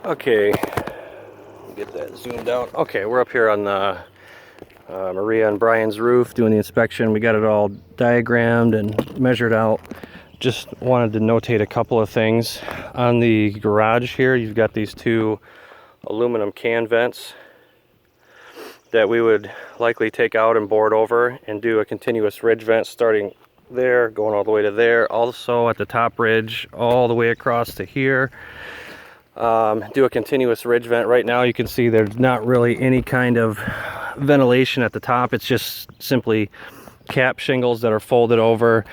Okay, get that zoomed out. Okay, we're up here on the Maria and Brian's roof doing the inspection. We got it all diagrammed and measured out. Just wanted to notate a couple of things. On the garage here, you've got these two aluminum can vents that we would likely take out and board over and do a continuous ridge vent starting there, going all the way to there. Also at the top ridge, all the way across to here. Do a continuous ridge vent. Right now you can see there's not really any kind of ventilation at the top. It's just simply cap shingles that are folded over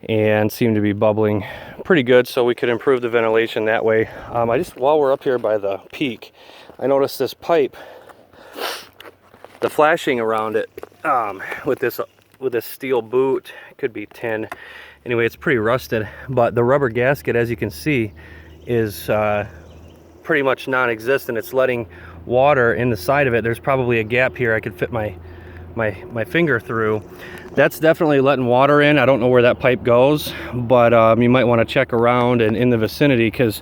and seem to be bubbling pretty good, so we could improve the ventilation that way. While we're up here by the peak, I noticed this pipe, the flashing around it with this steel boot, could be tin. Anyway, it's pretty rusted, but the rubber gasket, as you can see, is pretty much non-existent. It's letting water in the side of it. There's probably a gap here I could fit my finger through. That's definitely letting water in. I don't know where that pipe goes, but you might want to check around and in the vicinity, because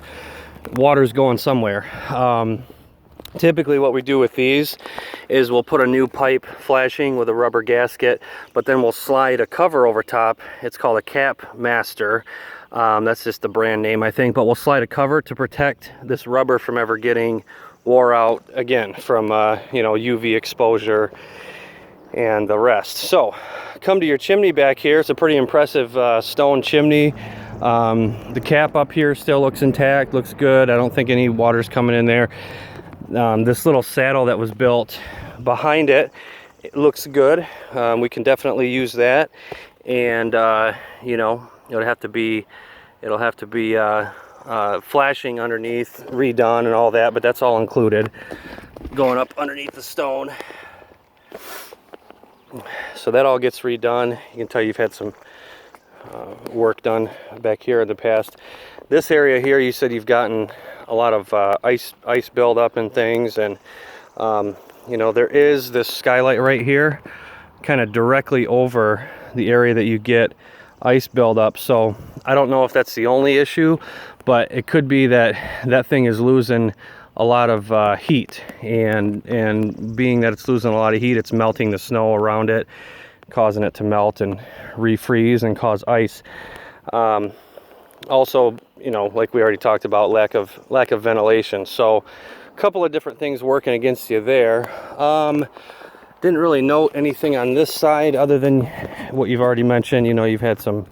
water's going somewhere. Typically what we do with these is we'll put a new pipe flashing with a rubber gasket, but then we'll slide a cover over top. It's called a cap master. That's just the brand name, I think, but we'll slide a cover to protect this rubber from ever getting wore out again from UV exposure and the rest. So come to your chimney back here. It's a pretty impressive stone chimney. The cap up here still looks intact, looks good. I don't think any water's coming in there. This little saddle that was built behind it, it looks good. We can definitely use that, and it'll have to be flashing underneath, redone and all that, but that's all included going up underneath the stone. So that all gets redone. You can tell you've had some work done back here in the past. This area here, you said you've gotten a lot of ice buildup and things, and there is this skylight right here, kind of directly over the area that you get ice buildup. So I don't know if that's the only issue, but it could be that that thing is losing a lot of heat, and being that it's losing a lot of heat, it's melting the snow around it, causing it to melt and refreeze and cause ice. Also, like we already talked about, lack of ventilation. So a couple of different things working against you there. Didn't really note anything on this side other than what you've already mentioned. You've had some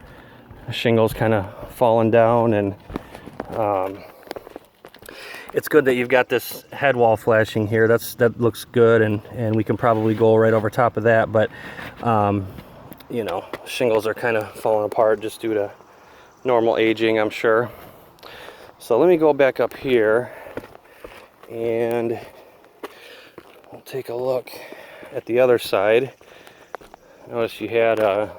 shingles kind of falling down, and it's good that you've got this head wall flashing here. That looks good, and we can probably go right over top of that, but shingles are kind of falling apart just due to normal aging, I'm sure. So let me go back up here and we'll take a look at the other side. Notice you had a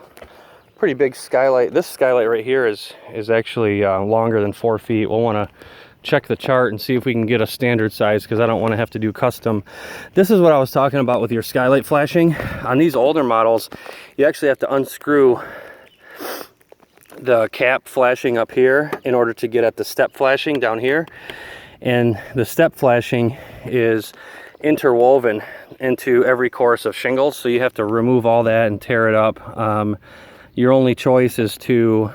pretty big skylight. This skylight right here is actually longer than 4 feet. We'll want to check the chart and see if we can get a standard size, because I don't want to have to do custom. This is what I was talking about with your skylight flashing. On these older models, you actually have to unscrew the cap flashing up here in order to get at the step flashing down here, and the step flashing is interwoven into every course of shingles, so you have to remove all that and tear it up. Your only choice is to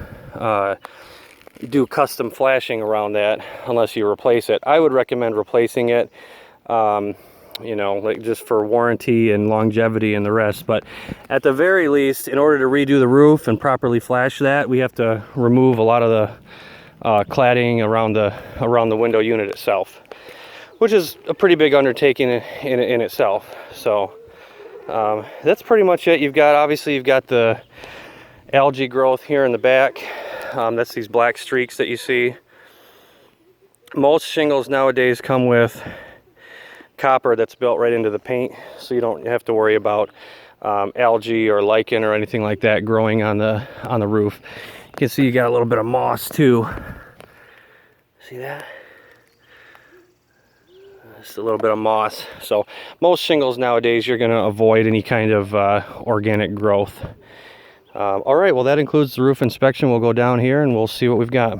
do custom flashing around that unless you replace it. I would recommend replacing it, like just for warranty and longevity and the rest. But at the very least, in order to redo the roof and properly flash that, we have to remove a lot of the cladding around the window unit itself, which is a pretty big undertaking in itself. So that's pretty much it. You've got the algae growth here in the back. That's these black streaks that you see. Most shingles nowadays come with copper that's built right into the paint, so you don't have to worry about algae or lichen or anything like that growing on the roof. You can see you got a little bit of moss too. See that? Just a little bit of moss. So most shingles nowadays, you're going to avoid any kind of organic growth. All right, well, that includes the roof inspection. We'll go down here and we'll see what we've got.